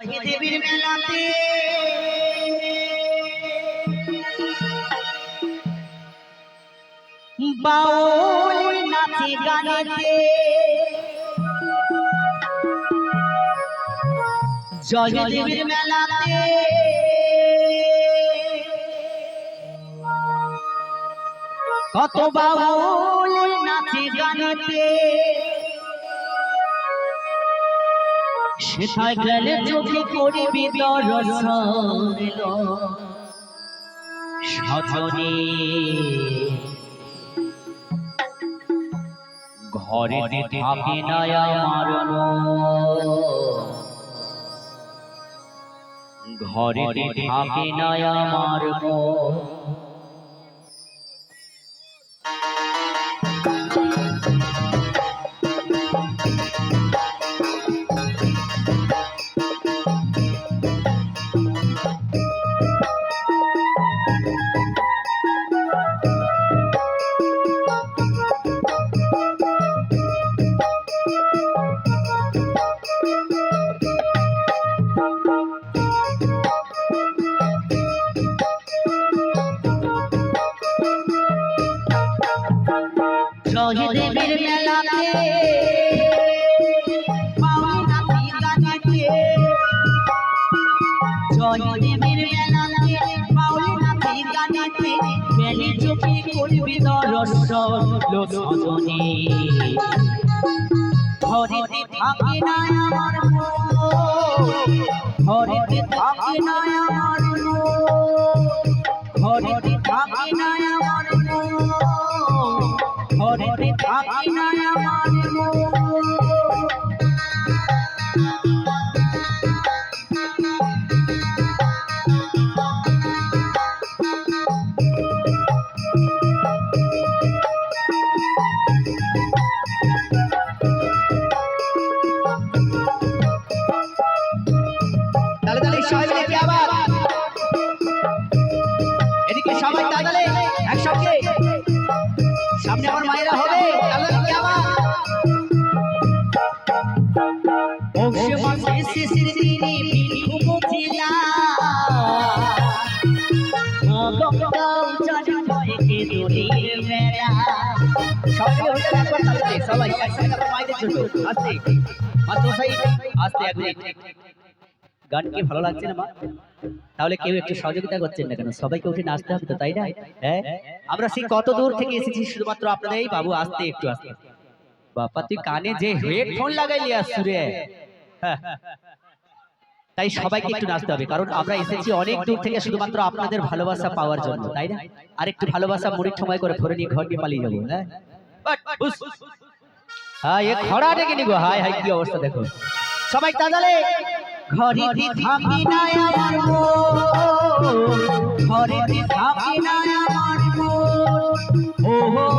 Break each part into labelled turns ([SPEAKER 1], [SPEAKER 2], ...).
[SPEAKER 1] জয় দেবীর মেলাতে বাউল নাচে গানেতে জয় দেবীর মেলাতে কত বাউল নাচে গানেতে সেথায় গেলে চোখে করবি দর্শন সজনে ঘরে থাকে না আমার ঘরে থাকে না আমার জয় দেবীর মেলাতে বাউল নাচে গানেতে জয় দেবীর মেলাতে বাউল নাচে গানেতে গেলে চোখে করবি দর্শন সজনে ঘরেতে থাকে না আমার ঘরেতে থাকে না আমার ঘরেতে থাকে না আমার ঘরেতে থাকে না আমার তাহলে তাহলে সবাই মিলে কি আবার এদিকে সবাই তাহলে একসঙ্গে সামনে আমার মায়েরা হবে তাহলে কি আবার অবশ্য মাসে শেষের দিনে বিক্ষোভ ছিলা গঙ্গাও জানি কয়েকে দোলের মেলা সবাই হয়ে একবার তাহলে সবাই একসাথে আমার মায়েদের জন্য আস্তে মাত্র সাই আস্তে এক মিনিট গান কি ভালো লাগছে না মা তাহলে কেউ একটু সহযোগিতা করছেন না কেন সবাইকে উঠে নাচতে হবে তো তাই না হ্যাঁ আমরা সেই কত দূর থেকে এসেছি শুধুমাত্র আপনাদের এই বাবু আসতে একটু আসতে বাবা তুই কানে যে হেডফোন লাগাইলি আসুরে তাই সবাইকে একটু নাচতে হবে কারণ আমরা এসেছি অনেক দূর থেকে শুধুমাত্র আপনাদের ভালোবাসা পাওয়ার জন্য তাই না আর একটু ভালোবাসা মুড়ির সময় করে ধরে নিয়ে ঘর নিয়ে পালিয়ে যাবো হ্যাঁ হ্যাঁ এ খড়া ডেকে নিব হাই হাই কি অবস্থা দেখো সবাই তাহলে ঘরেতে থাকি না আমার ঘরেতে থাকি না আমার ও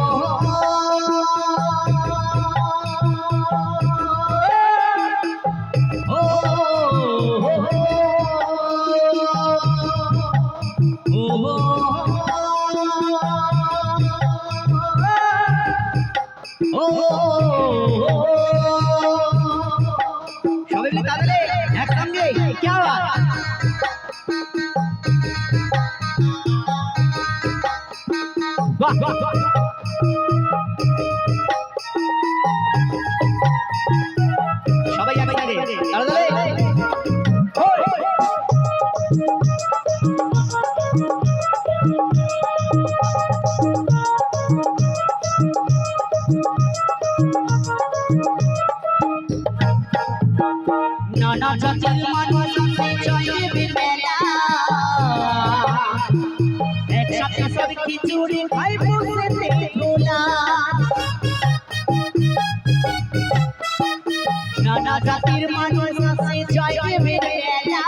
[SPEAKER 1] সবাই মিলে তাহলে একসঙ্গে কি আওয়াজ বাহ সবাই একসাথে তাহলে নানা জাতির মানুষ জয় দেবীর মেলা একসাথে সব খিচুড়ি খাই বসে খোলা নানা জাতির মানুষ জয় দেবীর মেলা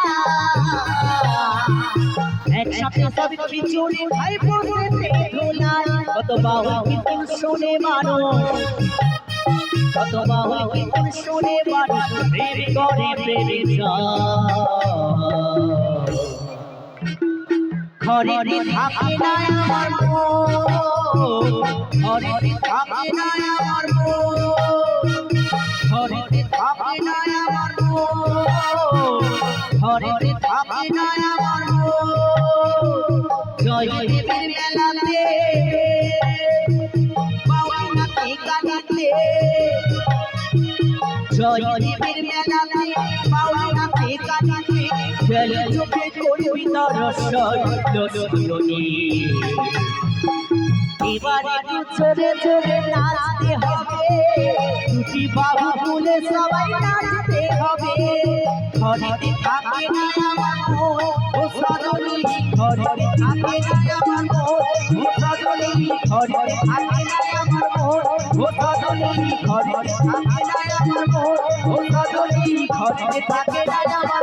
[SPEAKER 1] একসাথে সব খিচুড়ি খাই বসে খোলা কত বাউল কীর্তন শুনে মানুষ কত বাউল কীর্তন শুনে মানুষ প্রেম করে প্রেমে ঘরেতে থাকে না আমার ঘরেতে থাকে না আমার ঘরেতে থাকে না আমার ঘরেতে থাকে না আমার মন জয়দেবের মেলাতে বাউনাতে কাঁদিতে জয়দেবের মেলাতে বাউনাতে কাঁদিতে জল চোখে করবি দর্শন দর্শনী এবারে চোরে চোরে নাচতে হবে দুটি বাহু তুলে সবাই নাচতে হবে ঘরেতে থাকে না আমার মন ও সজনী ঘরেতে থাকে না আমার মন ও সজনী ঘরেতে থাকে না আমার মন ও সজনী ঘরেতে থাকে না আমার মন ও সজনী ঘরেতে থাকে না আমার